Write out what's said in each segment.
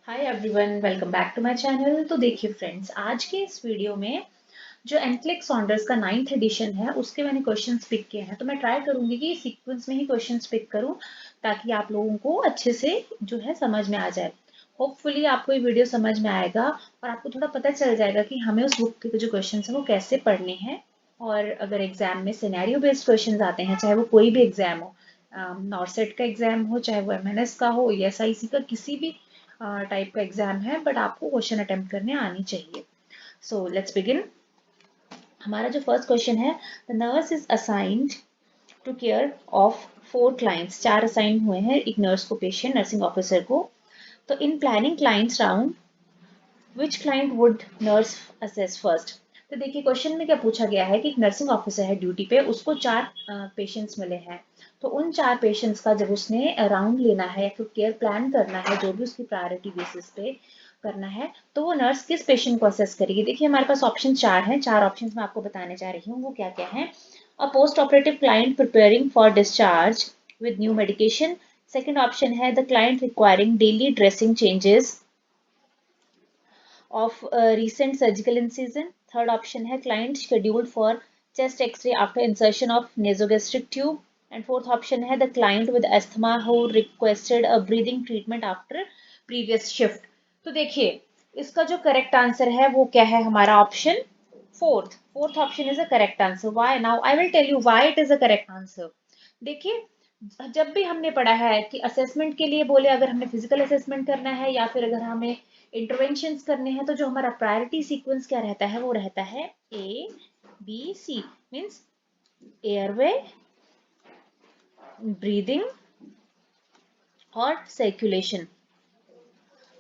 Hi everyone, welcome back to my channel. तो देखिए friends, आज के इस वीडियो में जो एनक्लेक सॉन्डर्स का 9th एडिशन है उसके मैंने क्वेश्चंस पिक किए हैं। तो मैं ट्राई करूंगी कि सीक्वेंस में ही क्वेश्चंस पिक करूं ताकि आप लोगों को अच्छे से जो है समझ में आ जाए। होपफुली आपको ये वीडियो समझ में आएगा और आपको थोड़ा पता चल जाएगा कि हमें उस बुक के जो क्वेश्चन है वो कैसे पढ़ने हैं। और अगर एग्जाम में सिनेरियो बेस्ड क्वेश्चन आते हैं, चाहे वो कोई भी एग्जाम हो, नॉर्सेट का एग्जाम हो, चाहे वो एमएनएस का हो, एसआईसी का किसी भी टाइप का एग्जाम है, बट आपको क्वेश्चन अटेम्प्ट करने आनी चाहिए। So let's begin. हमारा जो फर्स्ट क्वेश्चन है, the nurse is assigned to care of 4 clients. 4 assign हुए हैं एक नर्स को, पेशेंट नर्सिंग ऑफिसर को। तो in planning clients round, which client would nurse assess first. तो देखिए क्वेश्चन में क्या पूछा गया है कि एक नर्सिंग ऑफिसर है ड्यूटी पे, उसको 4 पेशेंट्स मिले हैं। तो उन 4 पेशेंट्स का जब उसने राउंड लेना है या फिर केयर प्लान करना है, जो भी उसकी प्रायोरिटी बेसिस पे करना है, तो वो नर्स किस पेशेंट को असेस करेगी। देखिए हमारे पास ऑप्शन 4 हैं। 4 ऑप्शन मैं आपको बताने जा रही हूँ, वो क्या क्या है। A post operative client preparing for discharge with new medication. Second option है the client requiring daily dressing changes of recent surgical incision. Third option है client scheduled for chest X-ray after insertion of nasogastric tube. And fourth option है the client with asthma who requested a breathing treatment after previous shift. तो देखिए इसका जो correct answer है वो क्या है, हमारा option fourth option is a correct answer. Why? Now I will tell you why it is a correct answer. देखिए जब भी हमने पढ़ा है कि असेसमेंट के लिए बोले, अगर हमने फिजिकल असेसमेंट करना है या फिर अगर हमें इंटरवेंशंस करने हैं, तो जो हमारा प्रायोरिटी सीक्वेंस क्या रहता है, वो रहता है A B C. Means airway, breathing और सर्कुलेशन।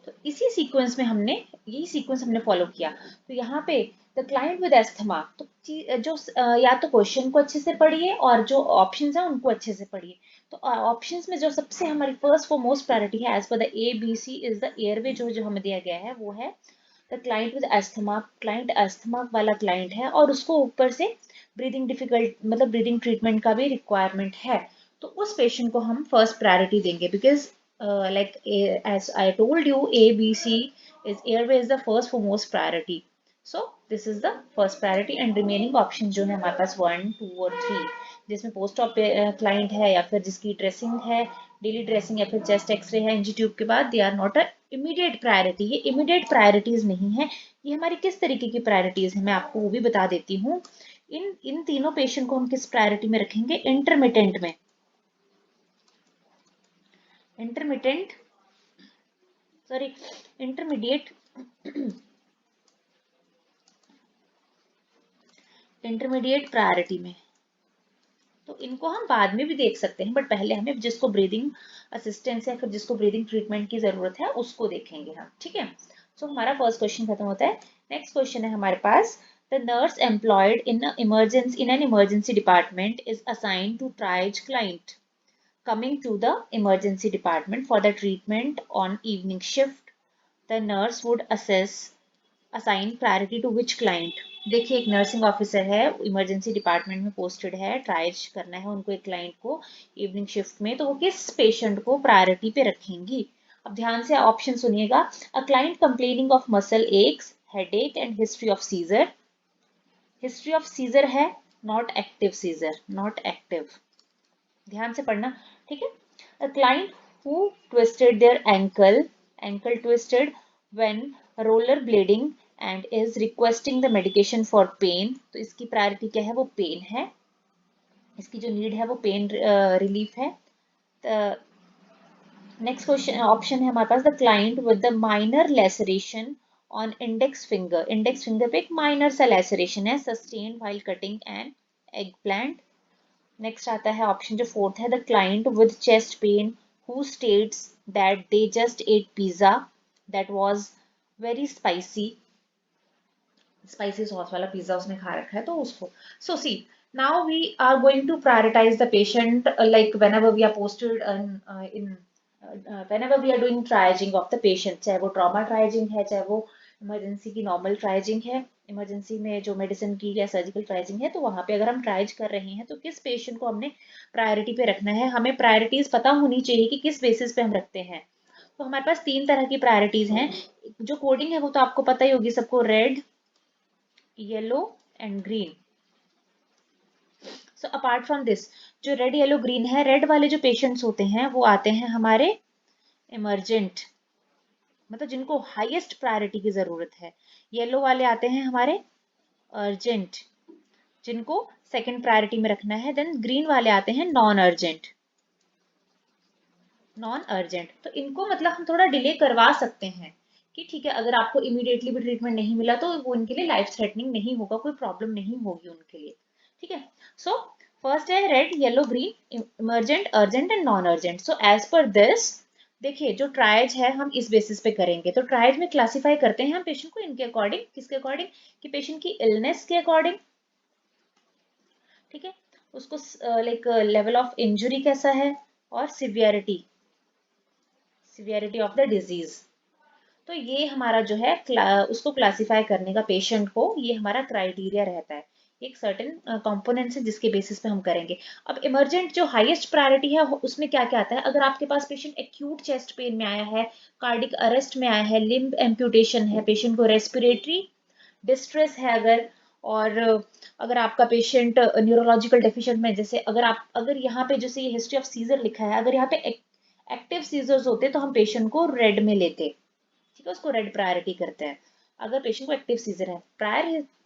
तो इसी सीक्वेंस में हमने यही सीक्वेंस हमने फॉलो किया। तो यहाँ पे द क्लाइंट विद एस्थमा, तो जो या तो क्वेश्चन को अच्छे से पढ़िए और जो ऑप्शंस हैं उनको अच्छे से पढ़िए। तो ऑप्शंस में जो सबसे हमारी फर्स्ट फॉर मोस्ट प्रायोरिटी है as per the A B C is the airway. जो जो हमें दिया गया है वो है the client with asthma. Client asthma वाला क्लाइंट है और उसको ऊपर से ब्रीदिंग डिफिकल्ट मतलब ब्रीदिंग ट्रीटमेंट का भी रिक्वायरमेंट है। तो उस पेशेंट को हम फर्स्ट प्रायोरिटी देंगे because as I told you, A, B, C is airway is the first for most priority. So this is the first priority and remaining option जो है हमारे पास 1, 2 और 3, जिसमें पोस्ट ऑप क्लाइंट है या फिर जिसकी ड्रेसिंग है, डेली ड्रेसिंग या फिर चेस्ट एक्सरे है एनजी ट्यूब के बाद, they are not a immediate priority. ये इमीडिएट प्रायोरिटीज नहीं है। ये हमारी किस तरीके की प्रायोरिटीज है मैं आपको वो भी बता देती हूँ। इन इन तीनों पेशेंट को हम किस प्रायोरिटी में रखेंगे, इंटरमिटेंट में। Intermittent sorry intermediate intermediate priority में। तो इनको हम बाद में भी देख सकते हैं, बट पहले हमें जिसको ब्रीदिंग असिस्टेंस या फिर जिसको ब्रीदिंग ट्रीटमेंट की जरूरत है उसको देखेंगे हम। ठीक है, सो हमारा फर्स्ट क्वेश्चन खत्म होता है। नेक्स्ट क्वेश्चन है हमारे पास, the nurse employed in an emergency department is assigned to triage client coming to the emergency department for the treatment on evening shift. The nurse would assign priority to which client। देखिए एक nursing officer है, emergency department में posted है, tries करना है उनको एक client को इवनिंग शिफ्ट में, तो वो किस पेशेंट को प्रायोरिटी पे रखेंगी। अब ध्यान से ऑप्शन सुनिएगा। A client complaining of muscle aches, headache and history of seizure. History of seizure है, not active seizure, not active. ध्यान से पढ़ना, ठीक है। A client who twisted their ankle twisted when rollerblading and is requesting the medication for pain। तो इसकी priority क्या है, वो पेन है, इसकी जो नीड है वो पेन रिलीफ है। नेक्स्ट क्वेश्चन ऑप्शन है हमारे पास, the client with the minor laceration on index finger. Index finger पे एक माइनर सा लेसरेशन है, sustained while cutting an eggplant. Next आता है ऑप्शन जो फोर्थ है, the client with chest pain who states that they just ate pizza that was very spicy. Spicy sauce वाला pizza उसने खा रखा है तो उसको। सो सी, now we are going to prioritise the patient like whenever we are posted in whenever we are doing triaging of the patient, चाहे वो trauma ट्राइजिंग है, चाहे वो इमरजेंसी की नॉर्मल ट्राइजिंग है, इमरजेंसी में जो मेडिसिन की या सर्जिकल ट्राइजिंग है, तो वहां पे अगर हम ट्राइज कर रहे हैं तो किस पेशेंट को हमने प्रायोरिटी पे रखना है। हमें प्रायोरिटीज पता होनी चाहिए कि किस बेसिस पे हम रखते हैं। तो हमारे पास 3 तरह की प्रायोरिटीज हैं। जो कोडिंग है वो तो आपको पता ही होगी सबको, red, yellow and green. So apart from this, जो रेड येलो ग्रीन है, रेड वाले जो पेशेंट्स होते हैं वो आते हैं हमारे इमरजेंट, मतलब जिनको हाईएस्ट प्रायोरिटी की जरूरत है। येलो वाले आते हैं हमारे अर्जेंट, जिनको सेकंड प्रायोरिटी में रखना है। देन ग्रीन वाले आते हैं नॉन अर्जेंट, नॉन अर्जेंट। तो इनको मतलब हम थोड़ा डिले करवा सकते हैं कि ठीक है, अगर आपको इमीडिएटली भी ट्रीटमेंट नहीं मिला तो वो उनके लिए लाइफ थ्रेटनिंग नहीं होगा, कोई प्रॉब्लम नहीं होगी उनके लिए। ठीक है, सो फर्स्ट है red yellow green, emergent, urgent and non urgent. So as per this, देखिए जो ट्रायज है हम इस बेसिस पे करेंगे। तो ट्रायज में क्लासिफाई करते हैं हम पेशेंट को इनके अकॉर्डिंग, किसके अकॉर्डिंग, कि पेशेंट की इलनेस के अकॉर्डिंग। ठीक है, उसको लाइक लेवल ऑफ इंजुरी कैसा है, और severity, severity of the disease. तो ये हमारा जो है उसको क्लासिफाई करने का पेशेंट को, ये हमारा क्राइटेरिया रहता है। एक सर्टेन कंपोनेंट्स है जिसके बेसिस पे हम करेंगे। अब इमरजेंट जो हाईएस्ट प्रायोरिटी है उसमें क्या क्या आता है। अगर आपके पास पेशेंट एक्यूट चेस्ट पेन में आया है, कार्डिक अरेस्ट में आया है, लिम्ब एम्पुटेशन है, पेशेंट को रेस्पिरेटरी डिस्ट्रेस है अगर, और अगर आपका पेशेंट न्यूरोलॉजिकल डेफिशिएंट में, जैसे अगर यहाँ पे जैसे ये हिस्ट्री ऑफ सीजर लिखा है, अगर यहाँ पे एक्टिव सीजर्स होते तो हम पेशेंट को रेड में लेते। ठीक है, उसको रेड प्रायोरिटी करते हैं। अगर पेशेंट को एक्टिव सीजर है,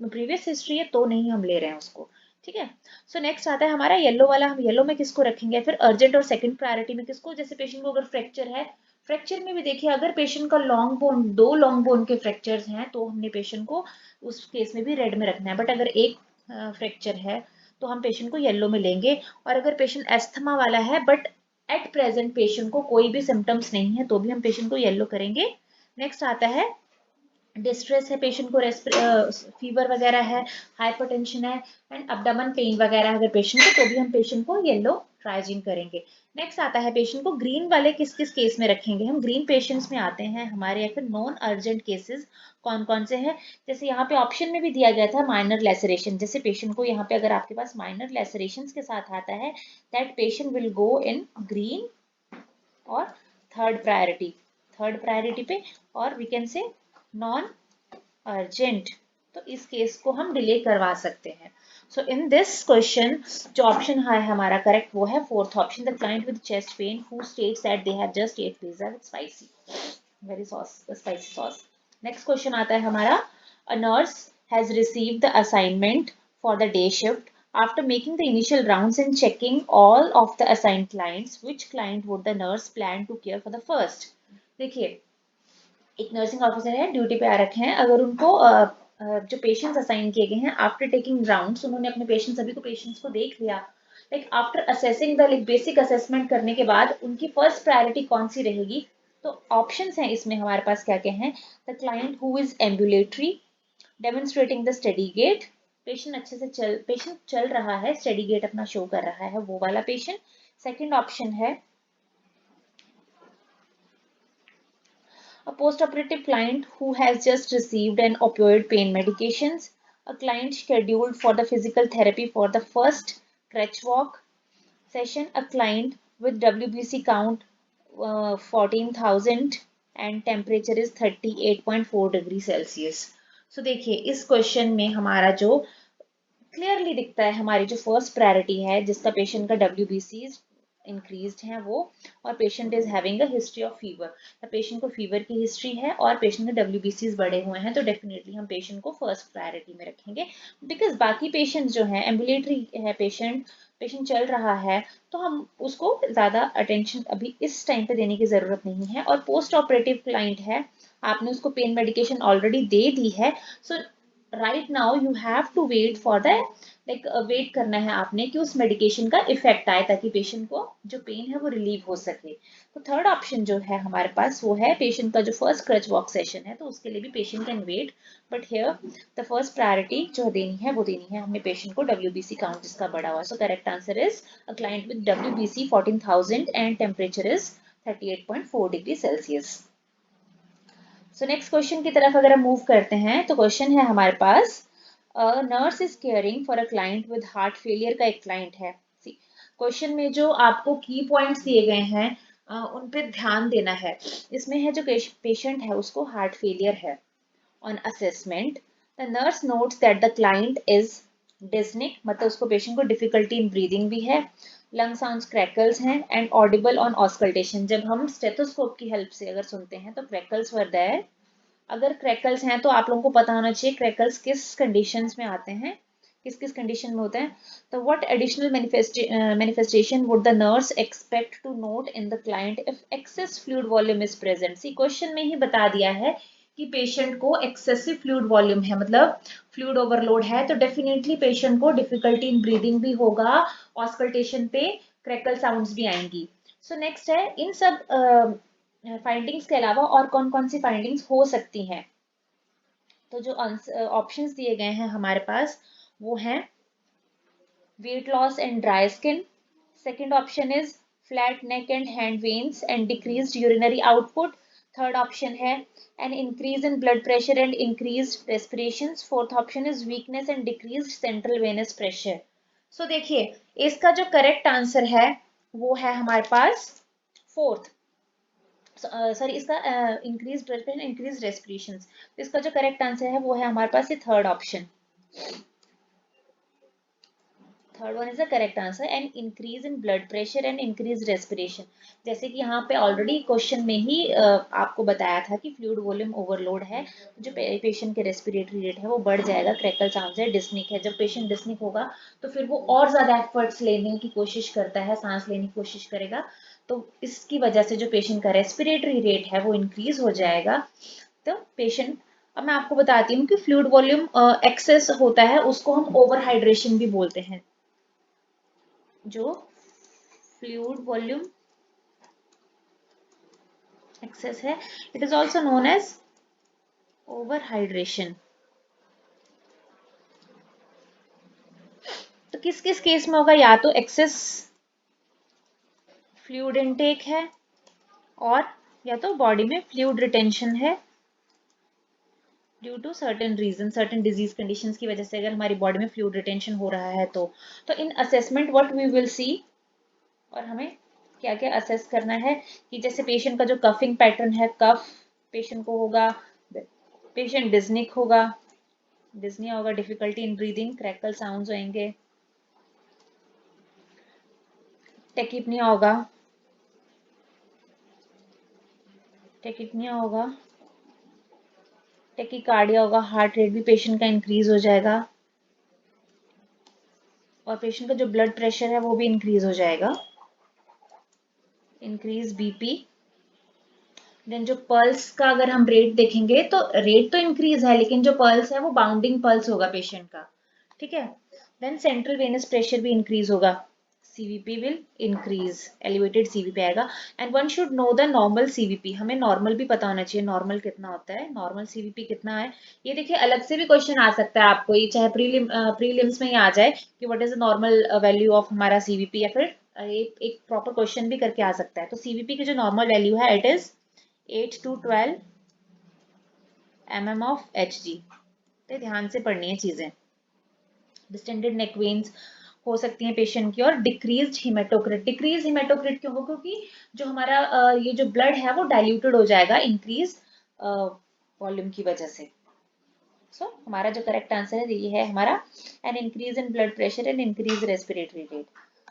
प्रीवियस हिस्ट्री है तो नहीं हम ले रहे हैं उसको। ठीक है, सो नेक्स्ट आता है हमारा येलो वाला। हम येलो में किसको रखेंगे, फिर अर्जेंट और सेकंड प्रायोरिटी में किसको, जैसे पेशेंट को अगर फ्रैक्चर है, फ्रैक्चर में भी देखिए अगर पेशेंट का लॉन्ग बोन, 2 लॉन्ग बोन के फ्रैक्चर्स हैं तो हमने पेशेंट को उस केस में भी रेड में रखना है। बट अगर एक फ्रैक्चर है तो हम पेशेंट को येलो में लेंगे। और अगर पेशेंट एस्थमा वाला है बट एट प्रेजेंट पेशेंट को कोई भी सिम्टम्स नहीं है तो भी हम पेशेंट को येलो करेंगे। नेक्स्ट आता है डिस्ट्रेस है, पेशेंट को फीवर वगैरह है, हाइपरटेंशन है एंड अब्डोमेन पेन वगैरह अगर पेशेंट को, तो भी हम पेशेंट को येलो ट्राइजीन करेंगे। नेक्स्ट आता है पेशेंट को ग्रीन वाले किस किस केस में रखेंगे हम। ग्रीन पेशेंट्स में आते हैं हमारे, या फिर नॉन अर्जेंट केसेस कौन कौन से हैं। जैसे यहाँ पे ऑप्शन में भी दिया गया था माइनर लेसरेशन, जैसे पेशेंट को यहाँ पे अगर आपके पास माइनर लेसरेशन के साथ आता है, that patient will go in green और थर्ड प्रायोरिटी पे, और we can say non urgent. तो इस केस को हम डिले करवा सकते हैं। सो इन दिस क्वेश्चन जो ऑप्शन है हमारा करेक्ट वो है fourth option, the client with chest pain who states that they have just ate pizza with spicy, very sauce, spicy sauce. Next question आता है हमारा, a nurse has received the assignment for the day shift after making the initial rounds and checking all of the assigned clients, which client would the nurse plan to care for the first। देखिए एक nursing officer है, duty पे आ रखे हैं, अगर उनको जो patients assign किए गए हैं, आफ्टर टेकिंग राउंड्स, उन्होंने अपने पेशेंट्स, सभी को पेशेंट्स को देख लिया, like after assessing the like basic assessment करने के बाद उनकी फर्स्ट प्रायोरिटी कौन सी रहेगी। तो ऑप्शंस हैं इसमें हमारे पास क्या क्या हैं, the client who is ambulatory demonstrating the steady gait, patient चल रहा है, स्टडी गेट अपना शो कर रहा है, वो वाला पेशेंट। सेकंड ऑप्शन है a post-operative client who has just received an opioid pain medications, a client scheduled for the physical therapy for the first crutch walk session, a client with WBC count 14,000 and temperature is 38.4 degree Celsius. So देखिए इस question में हमारा जो clearly दिखता है, हमारी जो first priority है जिसका पेशेंट का WBC इंक्रीज्ड है वो, और patient is having a history of fever, patient को फीवर की हिस्ट्री है और पेशेंट के WBCs बढ़े हुए हैं, तो डेफिनेटली हम पेशेंट को फर्स्ट प्रायोरिटी में रखेंगे। बिकॉज बाकी पेशेंट जो है एम्बुलेटरी है, पेशेंट चल रहा है, तो हम उसको ज़्यादा अटेंशन अभी इस टाइम पे देने की ज़रूरत नहीं है। और पोस्ट ऑपरेटिव क्लाइंट है, आपने उसको पेन मेडिकेशन ऑलरेडी दे दी है, so right now you have to wait for the like wait करना है आपने कि उस मेडिकेशन का इफेक्ट आए, ताकि पेशेंट को जो पेन है वो रिलीव हो सके। तो थर्ड ऑप्शन जो है हमारे पास वो है पेशेंट का जो फर्स्ट क्रच वॉक सेशन है, तो उसके लिए भी patient can wait, but here the first priority जो देनी है वो देनी है हमें पेशेंट को WBC काउंट जिसका बढ़ा हुआ। So correct answer is a client with WBC 14,000 and temperature is 38.4 degree Celsius. So next question की तरफ अगर हम मूव करते हैं, तो क्वेश्चन है हमारे पास, nurse is caring for a client with heart failure का एक क्लाइंट है। क्वेश्चन में जो आपको की पॉइंट्स दिए गए हैं, उन पे ध्यान देना है। इसमें है जो पेशेंट है उसको हार्ट फेलियर है। On assessment the nurse notes that the client is dyspneic, मतलब उसको पेशेंट को डिफिकल्टी इन ब्रीदिंग भी है, लंग साउंड्स क्रैकल्स हैं एंड ऑडिबल ऑन ऑस्कल्टेशन। जब हम स्टेथोस्कोप की हेल्प से अगर सुनते हैं तो क्रैकल्स वर देयर। अगर क्रैकल्स हैं तो आप लोगों को पता होना चाहिए क्रैकल्स किस कंडीशंस में आते हैं, किस किस कंडीशन में होते हैं। तो what additional manifestation would the nurse expect to note in the client if excess fluid volume is present. See question में ही बता दिया है कि पेशेंट को एक्सेसिव फ्लूइड वॉल्यूम है, मतलब फ्लूइड ओवरलोड है, तो डेफिनेटली पेशेंट को डिफिकल्टी इन ब्रीदिंग भी होगा, ऑस्कल्टेशन पे क्रैकल साउंड्स भी आएंगी। सो नेक्स्ट है इन सब फाइंडिंग्स के अलावा और कौन कौन सी फाइंडिंग्स हो सकती हैं। तो जो ऑप्शंस दिए गए हैं हमारे पास वो हैं weight loss and dry skin. Second option is flat neck and hand veins and decreased urinary output. Third option है an increase in blood pressure and increased respirations. Fourth option is weakness and decreased central venous pressure. So देखिए इसका जो correct answer है वो है हमारे पास fourth, sorry इसका increase blood pressure increase respiration. इसका जो करेक्ट आंसर है वो है हमारे पास ये third option. Third one is the correct answer and increase in blood pressure and increase respiration. जैसे कि यहाँ पे ऑलरेडी क्वेश्चन में ही आपको बताया था कि फ्लूइड वॉल्यूम ओवरलोड है, जो पेशेंट के रेस्पिरेटरी रेट है वो बढ़ जाएगा, क्रैकल साउंड है, डिस्निक है। जब पेशेंट डिस्निक होगा तो फिर वो और ज्यादा एफर्ट्स लेने की कोशिश करता है, सांस लेने की कोशिश करेगा, तो इसकी वजह से जो पेशेंट का रेस्पिरेटरी रेट है वो इंक्रीज हो जाएगा। तो पेशेंट, अब मैं आपको बताती हूँ कि फ्लूइड वॉल्यूम एक्सेस होता है उसको हम ओवर हाइड्रेशन भी बोलते हैं। जो फ्लूइड वॉल्यूम एक्सेस है it is also known as overhydration. तो किस किस केस में होगा, या तो एक्सेस फ्लूइड इनटेक है और या तो बॉडी में फ्लूइड रिटेंशन है due to certain reason, certain disease conditions की वजह से अगर हमारी बॉडी में फ्लूइड रिटेंशन हो रहा है तो in assessment what we will see, और हमें क्या क्या असेस करना है कि जैसे पेशेंट का जो कफिंग पैटर्न है, कफ पेशेंट को होगा, पेशेंट डिस्निक होगा, डिस्निया होगा, difficulty in breathing, crackle sounds होंगे, टेकिपनिया होगा, टेकिपनिया होगा, टेकिकार्डिया होगा, हार्ट रेट भी पेशेंट का इंक्रीज हो जाएगा और पेशेंट का जो ब्लड प्रेशर है वो भी इंक्रीज हो जाएगा, इंक्रीज बीपी। देन जो पल्स का अगर हम रेट देखेंगे तो रेट तो इंक्रीज है लेकिन जो पल्स है वो बाउंडिंग पल्स होगा पेशेंट का, ठीक है। देन सेंट्रल वेनस प्रेशर भी इंक्रीज होगा, CVP will increase, elevated CVP आएगा। And one should know the normal CVP, हमें नॉर्मल भी पता होना चाहिए नॉर्मल कितना होता है, नॉर्मल सीवीपी कितना है। ये देखिए अलग से भी क्वेश्चन आ सकता है आपको, ये चाहे प्रीलिम्स में ही आ जाए कि what is the normal value of हमारा सीवीपी, या फिर एक प्रॉपर क्वेश्चन भी करके आ सकता है। तो सीवीपी की जो नॉर्मल वैल्यू है it is 8 to 12 mm of Hg। तो ध्यान से पढ़नी है चीजें। डिस्टेंडेड नेक वेन्स हो सकती हैं पेशेंट की, और डिक्रीज्ड हिमेटोक्रिट, डिक्रीज हिमेटोक्रिट क्यों हो, क्योंकि जो हमारा ये जो ब्लड है वो डाइल्यूटेड हो जाएगा इंक्रीज वॉल्यूम की वजह से। सो हमारा जो करेक्ट आंसर है ये है हमारा an increase in blood pressure and increase respiratory rate.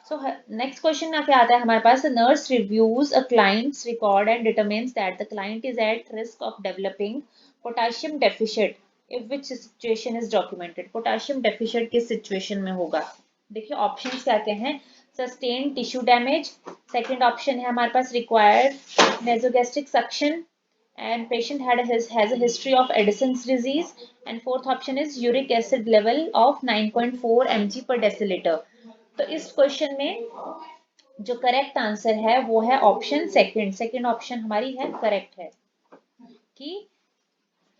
So next question क्या आता है हमारे पास, nurse reviews a client's record and determines that the client is at risk of developing potassium deficit if which situation is documented। potassium deficit किस situation में होगा, देखिए options क्या क्या हैं, sustained tissue damage, second option है हमारे पास required nasogastric suction and patient has a history of Addison's disease, and fourth option is uric acid level of 9.4 mg per deciliter। तो इस क्वेश्चन में जो करेक्ट आंसर है वो है ऑप्शन सेकंड, सेकंड ऑप्शन हमारी है करेक्ट है। कि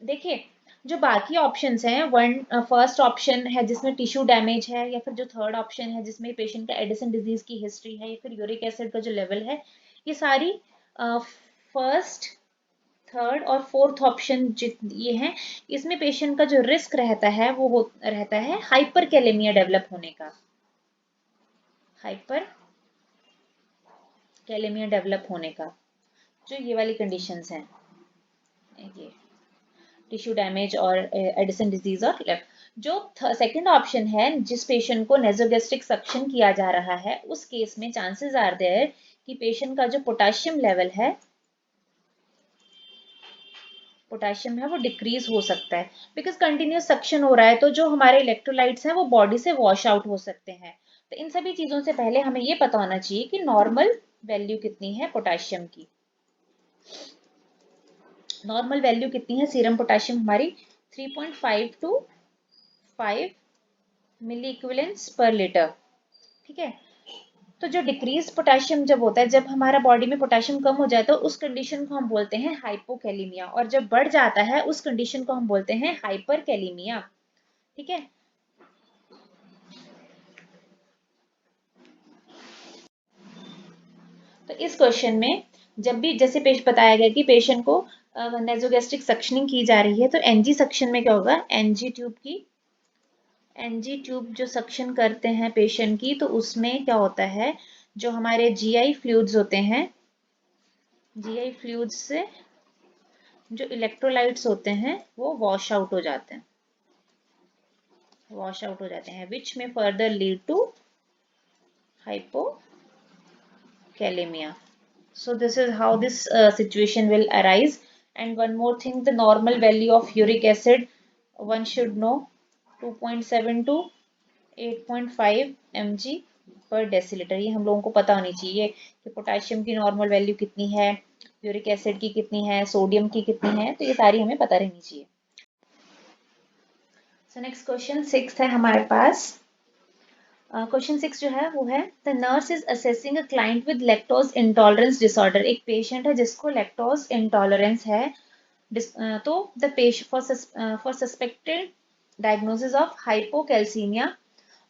देखिए जो बाकी ऑप्शंस हैं, वन फर्स्ट ऑप्शन है जिसमें टिश्यू डैमेज है, या फिर जो थर्ड ऑप्शन है जिसमें पेशेंट का एडिसन डिजीज की हिस्ट्री है, या फिर यूरिक एसिड का जो लेवल है, ये सारी फर्स्ट थर्ड और फोर्थ ऑप्शन ये हैं, इसमें पेशेंट का जो रिस्क रहता है वो रहता है हाइपर कैलेमिया डेवलप होने का, हाइपर कैलेमिया डेवलप होने का, जो ये वाली कंडीशंस हैं, ये टिश्यू डैमेज और एडिसन डिजीज और लेफ्ट। जो सेकंड ऑप्शन है, जिस पेशेंट को नेजोगेस्ट्रिक सक्शन किया जा रहा है, उस केस में चांसेस आर देयर कि पेशेंट का जो पोटाशियम लेवल है, वो डिक्रीज हो सकता है, बिकॉज कंटिन्यूस सक्शन हो रहा है, तो जो हमारे इलेक्ट्रोलाइट्स हैं वो बॉडी से वॉश आउट हो सकते हैं। तो इन सभी चीजों से पहले हमें ये पता होना चाहिए कि नॉर्मल वैल्यू कितनी है पोटाशियम की। नॉर्मल वैल्यू कितनी है सीरम पोटाशियम हमारी 3.5 to 5 milli equivalents per litre. ठीक है, तो जो डिक्रीज पोटाशियम जब होता है, जब हमारा बॉडी में पोटाशियम कम हो जाए, तो उस कंडीशन को हम बोलते हैं हाइपोकैलिमिया, और जब बढ़ जाता है उस कंडीशन को हम बोलते हैं हाइपरकैलिमिया। ठीक है, तो इस क्वेश्चन में जब भी जैसे बताया गया कि पेशेंट को नेजोगैस्ट्रिक सक्शनिंग की जा रही है, तो एनजी सक्शन में क्या होगा, एनजी ट्यूब जो सक्शन करते हैं पेशेंट की, तो उसमें क्या होता है, जो हमारे जीआई फ्लूइड्स होते हैं, जीआई फ्लूइड्स से जो इलेक्ट्रोलाइट्स होते हैं वो वॉश आउट हो जाते हैं, which may further lead to hypokalemia. So this is how this situation will arise. And one more thing, the normal value of uric acid, one should know, 2.7 to 8.5 mg per deciliter। ये हम लोगों को पता होनी चाहिए कि potassium की normal value कितनी है, यूरिक एसिड की कितनी है, सोडियम की कितनी है, तो ये सारी हमें पता रहनी चाहिए। सो नेक्स्ट क्वेश्चन 6 है हमारे पास। क्वेश्चन 6 जो है वो है, the nurse is assessing a client with lactose intolerance disorder. एक पेशेंट है जिसको लैक्टोज इंटॉलरेंस है, तो the patient for suspected diagnosis of hypocalcaemia,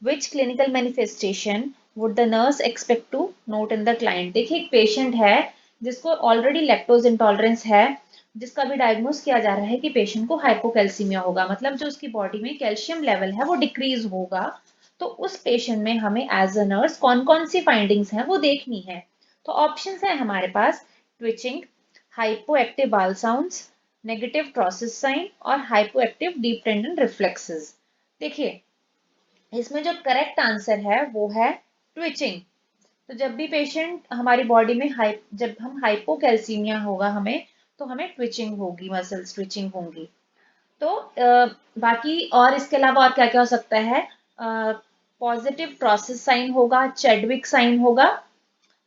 which clinical manifestation would the nurse expect to note in the client। देखिए, एक patient है जिसको already lactose intolerance है, जिसका भी डायग्नोस किया जा रहा है कि पेशेंट को हाइपोकैल्सीमिया होगा, मतलब जो उसकी बॉडी में कैल्शियम लेवल है वो डिक्रीज होगा। तो उस पेशेंट में हमें एज अ नर्स कौन कौन सी फाइंडिंग्स हैं वो देखनी है। तो ऑप्शंस है हमारे पास, ट्विचिंग, हाइपोएक्टिव बाल साउंड्स, नेगेटिव प्रोसेस साइन और हाइपोएक्टिव डीप टेंडन रिफ्लेक्सेस। देखिए, इसमें जो करेक्ट आंसर है वो है ट्विचिंग। तो जब भी पेशेंट हमारी बॉडी में जब हम हाइपोकैल्सीमिया होगा हमें, तो हमें ट्विचिंग होगी, मसल्स ट्विचिंग होंगी। तो बाकी और इसके अलावा और क्या क्या हो सकता है, पॉजिटिव प्रोसेस साइन होगा, चेडविक साइन होगा।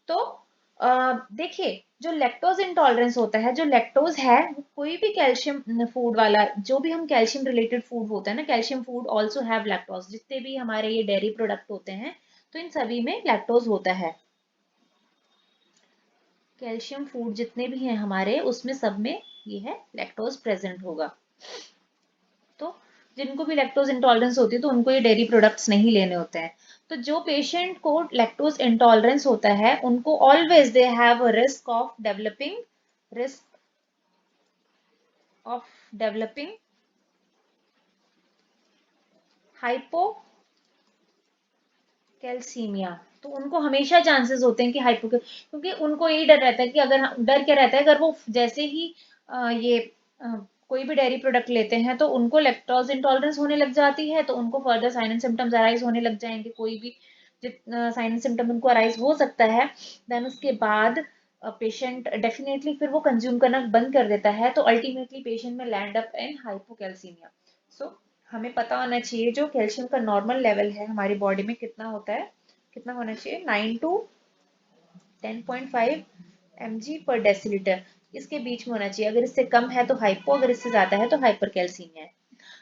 तो देखिए, जो लैक्टोज इंटॉलरेंस होता है, जो लैक्टोज है वो कोई भी कैल्शियम फूड वाला, जो भी हम कैल्शियम रिलेटेड फूड होता है ना, calcium food also have lactose, जितने भी हमारे ये डेयरी प्रोडक्ट होते हैं, तो इन सभी में लैक्टोज होता है। कैल्शियम फूड जितने भी हैं हमारे, उसमें सब में ये है लैक्टोज प्रेजेंट होगा। तो जिनको भी लैक्टोज इंटॉलरेंस होती है, तो उनको ये डेयरी प्रोडक्ट्स नहीं लेने होते हैं। तो जो पेशेंट को लैक्टोज इंटॉलरेंस होता है, उनको always they have a risk of developing hypocalcaemia. तो उनको हमेशा चांसेस होते हैं कि क्योंकि उनको यही डर रहता है कि अगर डर क्या रहता है, अगर वो जैसे ही ये कोई भी डेयरी प्रोडक्ट लेते हैं, तो उनको लैक्टोज इंटॉलरेंस होने लग जाती है, तो उनको further sign and symptoms arise होने लग जाएंगे, कोई भी साइन एंड सिम्टम उनको अराइज हो सकता है। देन उसके बाद पेशेंट डेफिनेटली फिर वो कंज्यूम करना बंद कर देता है, तो अल्टीमेटली पेशेंट में लैंड अप इन हाइपोकैल्सीमिया। सो हमें पता होना चाहिए जो कैल्शियम का नॉर्मल लेवल है हमारी बॉडी में कितना होता है, कितना होना चाहिए, 9 टू 10.5 mg पर डेसीलीटर, इसके बीच में होना चाहिए। अगर इससे कम है तो हाइपो, अगर इससे ज्यादा है तो हाइपरकैल्सीमिया है।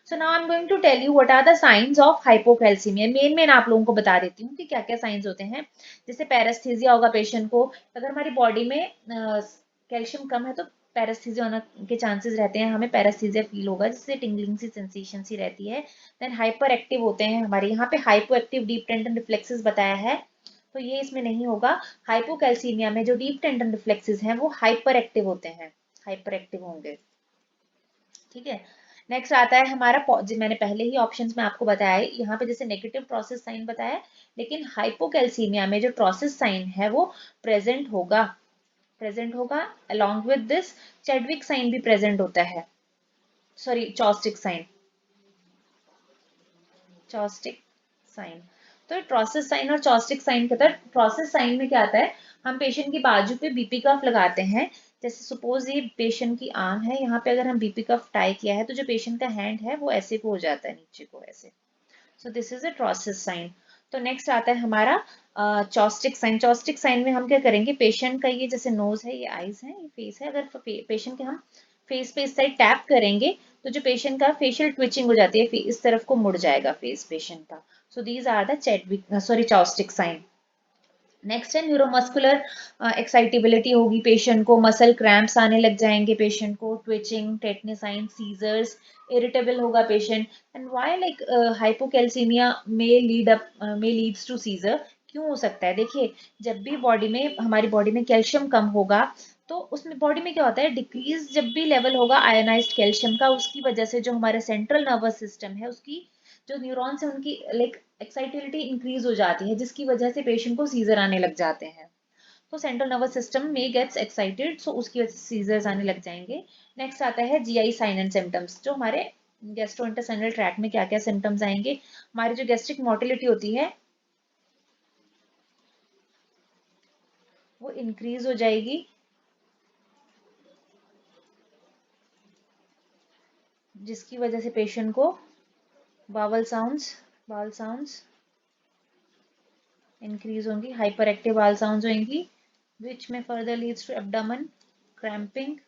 So now I am going to tell you what are the signs of hypocalcaemia. Main आप लोगों को बता देती हूँ कि क्या क्या साइंस होते हैं। जैसे पैरास्थीजिया होगा पेशेंट को, अगर हमारी बॉडी में कैल्शियम कम है तो पैरास्थीजिया होने के चांसेस रहते हैं, हमें पैरास्थीजिया फील होगा, जिससे टिंगलिंग सी सेंसेशन सी रहती है। देन हाइपर एक्टिव होते हैं हमारे, यहाँ पे hypo active deep tendon reflexes बताया है, तो ये इसमें नहीं होगा। हाइपोकैल्सीमिया में जो डीप टेंडन रिफ्लेक्सेस हैं वो हाइपर एक्टिव होते हैं, हाइपर एक्टिव होंगे। ठीक है, नेक्स्ट आता है हमारा मैंने पहले ही ऑप्शंस में आपको बताया है, यहाँ पे जैसे नेगेटिव प्रोसेस साइन बताया है, लेकिन हाइपोकैल्सीमिया में जो प्रोसेस साइन है वो प्रेजेंट होगा along with this Chvostek sign भी प्रेजेंट होता है, सॉरी चॉस्टिक साइन। तो ट्रोसिस साइन और चॉस्टिक साइन के तहत, ट्रोसिस साइन में क्या आता है, हम पेशेंट की बाजू पे बीपी कफ लगाते हैं। जैसे सपोज ये पेशेंट की आर्म है, यहाँ पे अगर हम बीपी कफ टाई किया है तो जो पेशेंट का हैंड है वो ऐसे को हो जाता है, नीचे को ऐसे। So this is a Trousseau sign. तो नेक्स्ट आता है हमारा चॉस्टिक साइन। चॉस्टिक साइन में हम क्या करेंगे, पेशेंट का ये जैसे नोज है, ये आईज है, ये फेस है, अगर पेशेंट के हम फेस पे इस साइड टैप करेंगे तो जो पेशेंट का फेशियल ट्विचिंग हो जाती है, इस तरफ को मुड़ जाएगा फेस पेशेंट का। So these are the Chadwick sorry Chvostek sign. Next है न्यूरोमस्कुलर एक्साइटेबिलिटी होगी, पेशेंट को मसल क्रैम्प्स आने लग जाएंगे, पेशेंट को ट्विचिंग, टेटनेसाइन, सीजर्स, इरिटेबल होगा patient. And why like hypocalcemia may leads to seizure, क्यों हो सकता है, देखिए जब भी बॉडी में, हमारी बॉडी में कैल्शियम कम होगा तो उसमें बॉडी में क्या होता है, डिक्रीज जब भी लेवल होगा आयोनाइज्ड कैल्शियम का, उसकी वजह से जो हमारे सेंट्रल नर्वस सिस्टम है उसकी जो न्यूरॉन्स है उनकी लाइक एक्साइटिविटी इंक्रीज हो जाती है, जिसकी वजह से पेशेंट को सीजर आने लग जाते हैं। तो सेंट्रल नर्वस सिस्टम में गेट्स एक्साइटेड, सो उसकी वजह से सीजर्स आने लग जाएंगे। नेक्स्ट आता है जीआई साइन एंड सिम्टम्स, जो हमारे गैस्ट्रोइंटेस्टाइनल ट्रैक्ट में क्या क्या सिम्टम्स आएंगे, हमारी जो गैस्ट्रिक मोटिलिटी होती है वो इंक्रीज हो जाएगी, जिसकी वजह से पेशेंट को बावल साउंड्स इंक्रीज होंगी, हाइपर एक्टिव बावल साउंड्स होंगी, which may further leads to cramping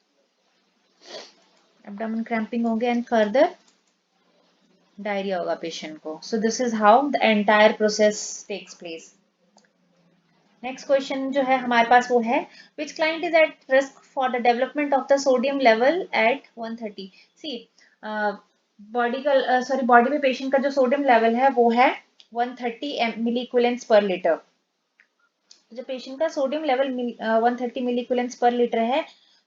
abdomen cramping होंगे एंड फर्दर डायरिया होगा पेशेंट को। So this is how the entire process takes place. Next question जो है हमारे पास वो है, which client is at risk for the development of the sodium level at 130। See body में पेशेंट का जो सोडियम लेवल है वो है 130 मिली इक्विवेलेंट्स पर लीटर। जब पेशेंट का sodium level 130 milliequivalents per litre है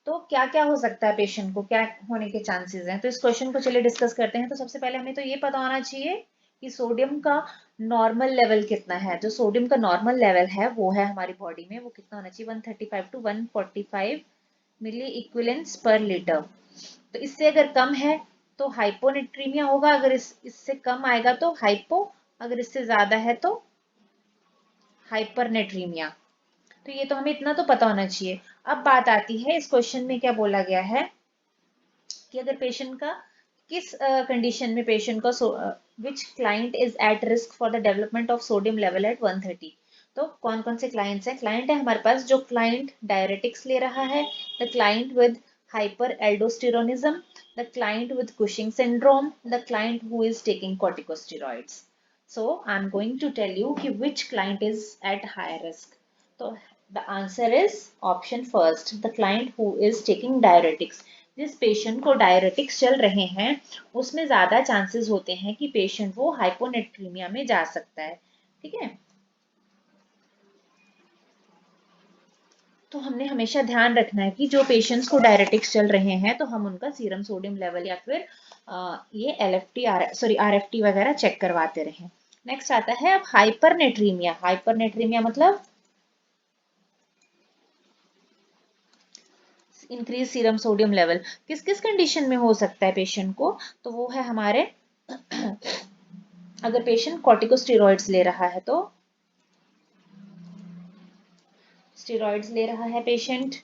तो क्या क्या हो सकता है, पेशेंट को क्या होने के चांसेस हैं, तो इस क्वेश्चन को चलिए डिस्कस करते हैं। तो सबसे पहले हमें तो ये पता होना चाहिए कि सोडियम का नॉर्मल लेवल कितना है। जो सोडियम का नॉर्मल लेवल है वो है हमारी बॉडी में, वो कितना होना चाहिए, 135 to 145 milli equivalents per litre. तो इससे अगर कम है तो हाइपोनेट्रीमिया होगा, अगर इससे कम आएगा तो हाइपो, अगर इससे ज्यादा है तो हाइपरनेट्रीमिया। तो ये तो हमें इतना तो पता होना चाहिए। अब बात आती है, इस क्वेश्चन में क्या बोला गया है कि अगर पेशेंट का किस कंडीशन में पेशेंट का which client is at risk for the development of sodium level at 130। तो कौन कौन से क्लाइंट्स हैं, क्लाइंट है हमारे पास जो क्लाइंट डायरेटिक्स ले रहा है, the client with hyperaldosteronism, the client with Cushing syndrome, the client who is taking corticosteroids. So I am going to tell you कि which client is at high risk. तो the answer is option first, the client who is taking diuretics। जिस patient को diuretics चल रहे हैं उसमें ज्यादा chances होते हैं कि पेशेंट वो हाइपोनेट्रीमिया में जा सकता है। ठीक है, तो हमने हमेशा ध्यान रखना है कि जो पेशेंट्स को डायरेटिक्स चल रहे हैं तो हम उनका सीरम सोडियम लेवल या फिर ये एलएफटी आरएफटी वगैरह चेक करवाते रहें। नेक्स्ट आता है अब हाइपरनेट्रीमिया। हाइपरनेट्रीमिया मतलब इंक्रीज सीरम सोडियम लेवल। किस किस कंडीशन में हो सकता है पेशेंट को, तो वो है हमारे अगर पेशेंट कॉर्टिकोस्टेरॉइड्स ले रहा है तो स्टेरॉइड्स ले रहा है पेशेंट,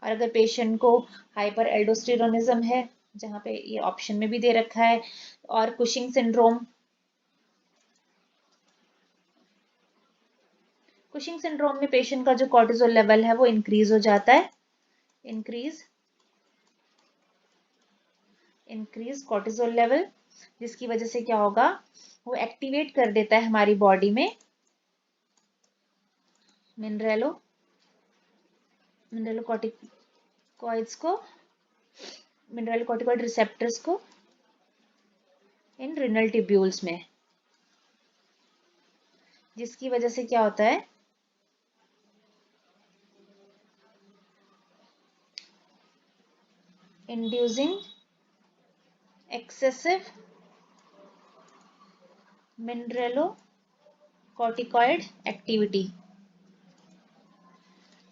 और अगर पेशेंट को हाइपर एल्डोस्टेरोनिज्म है, जहाँ पे ये ऑप्शन में भी दे रखा है, और कुशिंग सिंड्रोम। कुशिंग सिंड्रोम में पेशेंट का जो कॉर्टिसोल लेवल है वो इंक्रीज हो जाता है, इंक्रीज कॉर्टिसोल लेवल, जिसकी वजह से क्या होगा, वो एक्टिवेट कर देता है हमारी बॉडी में मिनरेलो मिनरेलोकॉर्टिकॉइड्स को, मिनरेलोकॉर्टिकॉइड रिसेप्टर्स को इन रिनल ट्यूब्यूल्स में, जिसकी वजह से क्या होता है, इंड्यूसिंग एक्सेसिव मिनरलोकॉर्टिकॉइड एक्टिविटी,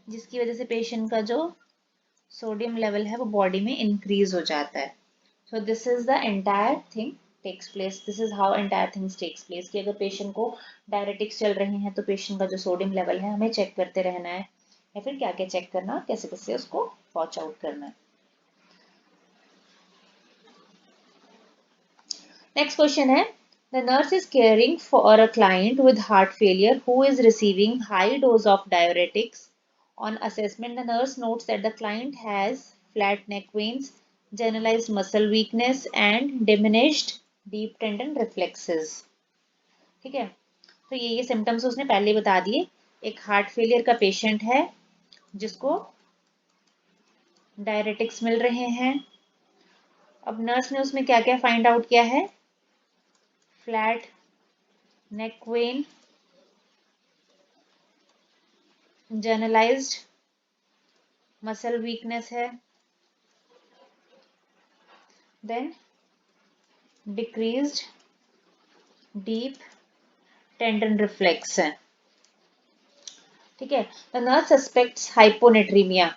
जिसकी वजह से पेशेंट का जो सोडियम लेवल है वो बॉडी में इंक्रीज हो जाता है। So this is the entire thing takes place, this is how entire things takes place कि अगर पेशेंट को डायरेटिक्स चल रहे हैं तो पेशेंट का जो सोडियम लेवल है हमें चेक करते रहना है, या फिर क्या क्या चेक करना, कैसे कैसे उसको वॉच आउट करना है। नेक्स्ट क्वेश्चन है, the nurse is caring for a client with heart failure who is receiving high dose of diuretics. On assessment, the nurse notes that the client has flat neck veins, generalized muscle weakness, and diminished deep tendon reflexes. ठीक है, तो ये symptoms उसने पहले बता दिए। एक heart failure का पेशेंट है जिसको डायरेटिक्स मिल रहे हैं। अब नर्स ने उसमें क्या क्या फाइंड आउट किया है, flat neck vein, generalized muscle weakness है, then decreased deep tendon reflex है। ठीक है, the nurse suspects hyponatremia.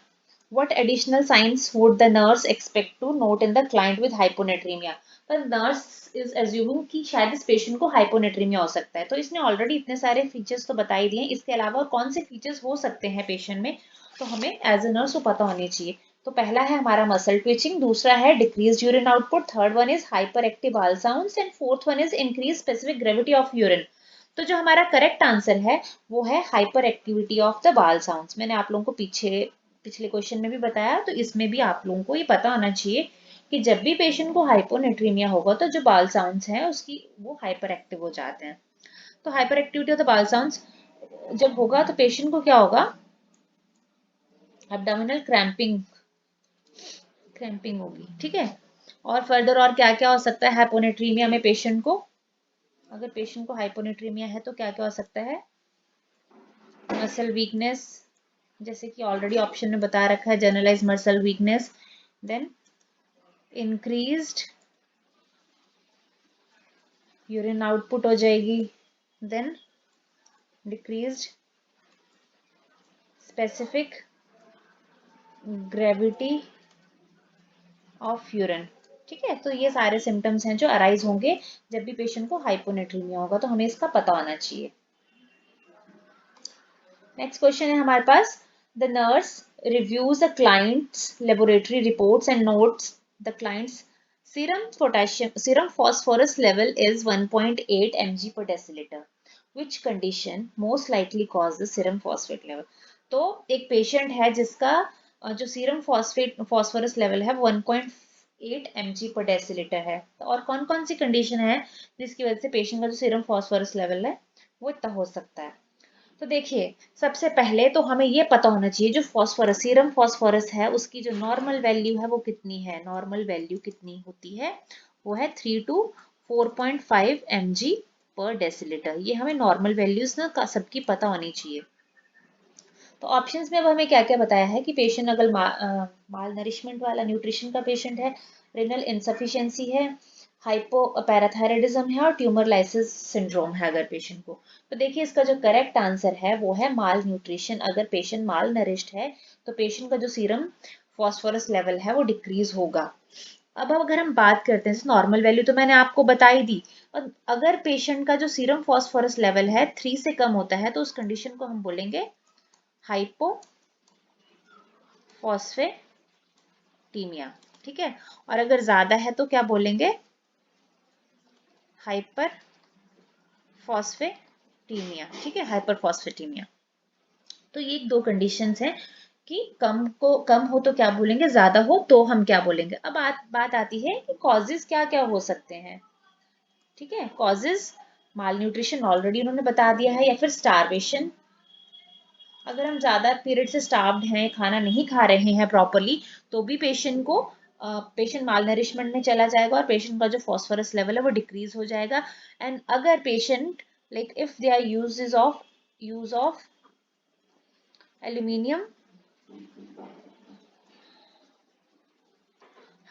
What additional signs would the nurse expect to note in the client with hyponatremia? The nurse is assuming कि शायद इस patient को hyponatraemia हो सकता है, तो इसने ऑलरेडी इतने सारे फीचर्स तो बता ही दिए, इसके अलावा कौन से फीचर्स हो सकते हैं पेशेंट में, तो हमें एज ए नर्स वो पता होनी चाहिए। तो पहला है हमारा मसल ट्विचिंग, दूसरा है decrease urine output, third one is hyperactive bowel sounds, and fourth one is increase specific gravity of urine. तो जो हमारा करेक्ट आंसर है वो है hyperactivity of the bowel sounds. मैंने आप लोगों को पिछले क्वेश्चन में भी बताया, तो इसमें भी आप लोगों को ये पता होना चाहिए कि जब भी पेशेंट को हाइपोनेट्रीमिया होगा तो जो बाल साउंड्स हैं उसकी वो हाइपर एक्टिव हो जाते हैं। तो hyper activity of the bowel sounds जब होगा तो पेशेंट को क्या होगा, एब्डोमिनल क्रैम्पिंग होगी। ठीक है, और फर्दर और क्या क्या हो सकता है हाइपोनेट्रीमिया में पेशेंट को, अगर पेशेंट को हाइपोनेट्रीमिया है तो क्या क्या हो सकता है, मसल वीकनेस, जैसे कि ऑलरेडी ऑप्शन में बता रखा है, generalised muscle weakness, then increased urine output हो जाएगी, then decreased specific gravity of urine. ठीक है, तो ये सारे सिम्टम्स हैं जो अराइज होंगे जब भी पेशेंट को हाइपोनेट्रीमिया होगा, तो हमें इसका पता होना चाहिए। नेक्स्ट क्वेश्चन है हमारे पास, the nurse reviews the client's laboratory reports and notes the client's serum phosphorus level is 1.8 mg per deciliter. Which condition most likely causes serum phosphate level? तो एक पेशेंट है जिसका जो सीरम फॉस्फोरस लेवल है 1.8 mg पर decilitre है, और कौन कौन सी कंडीशन है जिसकी वजह से पेशेंट का जो सीरम फॉस्फोरस लेवल है वो इतना हो सकता है। तो देखिए, सबसे पहले तो हमें ये पता होना चाहिए जो फॉस्फोरस सीरम फॉस्फोरस है उसकी जो नॉर्मल वैल्यू है वो कितनी है। नॉर्मल वैल्यू कितनी होती है, वो है 3 to 4.5 mg पर डेसीलीटर। ये हमें नॉर्मल वैल्यूज ना सबकी पता होनी चाहिए। तो ऑप्शंस में अब हमें क्या क्या बताया है कि पेशेंट अगर माल नरिशमेंट वाला न्यूट्रिशन का पेशेंट है, रेनल इनसफिशियंसी है, हाइपोपैराथायराइडिज्म है, और ट्यूमर लाइसिस सिंड्रोम है अगर पेशेंट को। तो देखिए, इसका जो करेक्ट आंसर है वो है माल न्यूट्रिशन। अगर पेशेंट माल नरिश्ड है तो पेशेंट का जो सीरम फॉस्फोरस लेवल है वो डिक्रीज होगा। अब अगर हम बात करते हैं नॉर्मल वैल्यू तो मैंने आपको बताई दी, और अगर पेशेंट का जो सीरम फॉस्फोरस लेवल है 3 से कम होता है तो उस कंडीशन को हम बोलेंगे हाइपोफॉस्फेटीमिया। ठीक है, और अगर ज्यादा है तो क्या बोलेंगे, हाइपर फॉस्फेटीमिया। ठीक है, हाइपरफॉस्फेटीमिया। तो ये दो कंडीशंस हैं कि कम हो तो क्या बोलेंगे, ज्यादा हो तो हम क्या बोलेंगे। अब बात आती है कि कॉजेज क्या क्या हो सकते हैं। ठीक है, कॉजेज माल न्यूट्रिशन ऑलरेडी उन्होंने बता दिया है, या फिर स्टारवेशन। अगर हम ज्यादा पीरियड से स्टार्व्ड हैं, खाना नहीं खा रहे हैं प्रॉपरली, तो भी पेशेंट माल नरिशमेंट में चला जाएगा और पेशेंट का जो फॉस्फोरस लेवल है वो डिक्रीज हो जाएगा। एंड अगर patient like if they are use of aluminium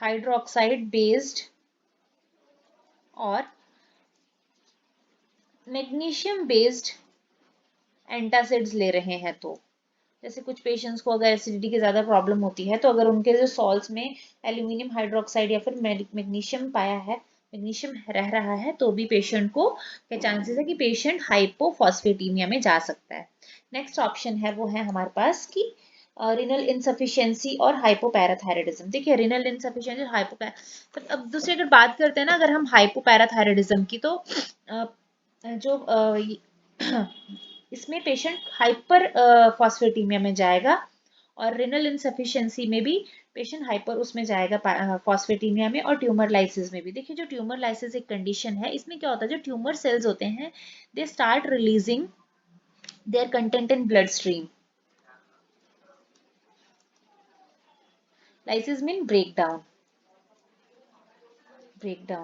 hydroxide based और मैग्नीशियम बेस्ड एंटासिड्स ले रहे हैं तो जैसे कुछ पेशेंट्स को अगर एसिडिटी की ज़्यादा प्रॉब्लम होती है तो अगर उनके जो सॉल्ट्स में एल्यूमिनियम हाइड्रोक्साइड या फिर मैग्नीशियम पाया है, मैग्नीशियम रह रहा है, तो भी पेशेंट को के चांसेस है कि पेशेंट हाइपोफॉस्फेटीमिया में जा सकता है। नेक्स्ट ऑप्शन है वो है हमारे पास कि रिनल इनसफिशियंसी और हाइपोपैराथायराइडिज्म। देखिए रिनल इनसफिशियंसी और हाइपोपैरा, तो अब दूसरी अगर बात करते हैं ना अगर हम हाइपोपैराथायराइडिज्म की, तो जो इसमें पेशेंट हाइपर फॉस्फेटीमिया में जाएगा और रिनल इनसफिशिएंसी में भी पेशेंट हाइपर उसमें जाएगा फॉस्फेटीमिया में और ट्यूमर लाइसिस में भी। देखिए जो ट्यूमर लाइसिस एक कंडीशन है, इसमें क्या होता है जो ट्यूमर सेल्स होते हैं they start releasing their content in blood stream. Lysis mean breakdown.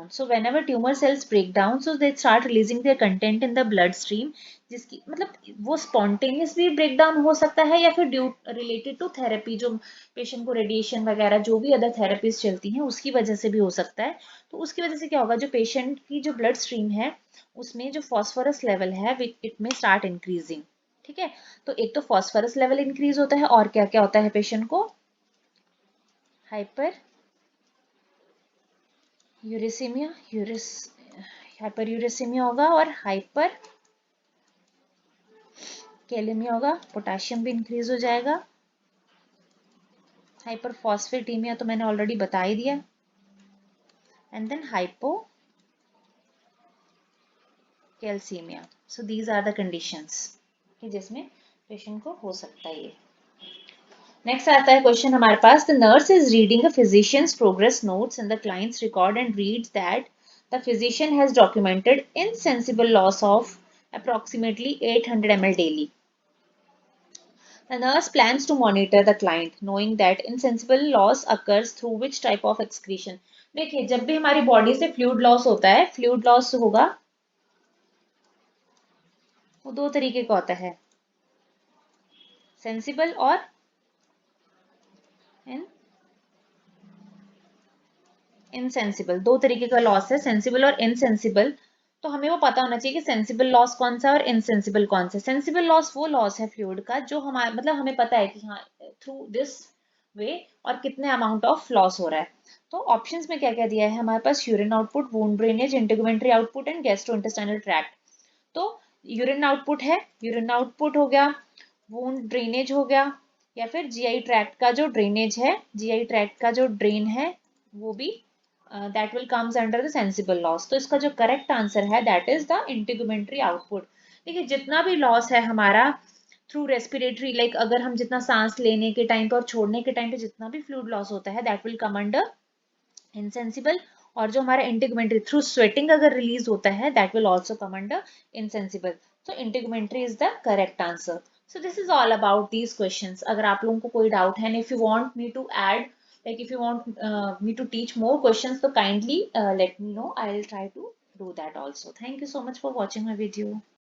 So whenever tumor cells break down, so they start releasing their content in the bloodstream, जिसकी मतलब वो spontaneous भी break down हो सकता है या फिर ड्यू related to therapy, जो पेशेंट को रेडिएशन वगैरह जो भी अदर थेरेपीज चलती हैं उसकी वजह से भी हो सकता है। तो उसकी वजह से क्या होगा, जो पेशेंट की जो ब्लड स्ट्रीम है उसमें जो फॉस्फोरस लेवल है इट में स्टार्ट इंक्रीजिंग। ठीक है, तो एक तो फॉस्फोरस लेवल इंक्रीज होता है और क्या क्या होता है पेशेंट को, हाइपर यूरेसीमिया हाइपर यूरेसीमिया होगा और हाइपर कैलेमिया होगा, पोटाशियम भी इंक्रीज हो जाएगा। हाइपर फॉस्फेटीमिया तो मैंने ऑलरेडी बता ही दिया, and then hypocalcaemia. So these are the conditions कि जिसमें पेशेंट को हो सकता है ये। नेक्स्ट आता है क्वेश्चन हमारे पास, the nurse is reading a physician's progress notes in the client's record and reads that the physician has documented insensible loss of approximately 800 ml daily. The nurse plans to monitor the client, knowing that insensible loss occurs through which type of excretion. देखिए जब भी हमारी body से fluid loss होता है, fluid loss होगा वो दो तरीके का होता है, सेंसिबल और इनसेंसिबल। दो तरीके का लॉस है, सेंसिबल और इनसेंसिबल। तो हमें वो पता होना चाहिए कि सेंसिबल लॉस कौन सा है और इनसेंसिबल कौन सा है। सेंसिबल लॉस वो लॉस है फ्लूइड का जो हमारे मतलब हमें पता है कि हाँ थ्रू दिस वे और कितने अमाउंट ऑफ लॉस हो रहा है। तो ऑप्शंस में क्या क्या दिया है हमारे पास, urine output, wound drainage, integumentary output and gastrointestinal tract. तो यूरिन आउटपुट है, यूरिन आउटपुट हो गया, वूंड ड्रेनेज हो गया, या फिर जीआई ट्रैक्ट का जो ड्रेनेज है, जीआई ट्रैक्ट का जो ड्रेन है वो भी that will comes under the sensible loss. तो इसका जो करेक्ट आंसर है दैट इज द इंटीगुमेंट्री आउटपुट। देखिए जितना भी लॉस है हमारा थ्रू रेस्पिरेटरी, लाइक अगर हम जितना सांस लेने के टाइम पे और छोड़ने के टाइम पे जितना भी फ्लूइड लॉस होता है that will come under insensible, और जो हमारा इंटीगुमेंट्री थ्रू स्वेटिंग अगर रिलीज होता है that will also come under insensible. So integumentary is the correct answer. So this is all about these questions. अगर आप लोगों को कोई डाउट है, if you want me to add, like if you want me to teach more questions, so kindly let me know. I'll try to do that also. Thank you so much for watching my video.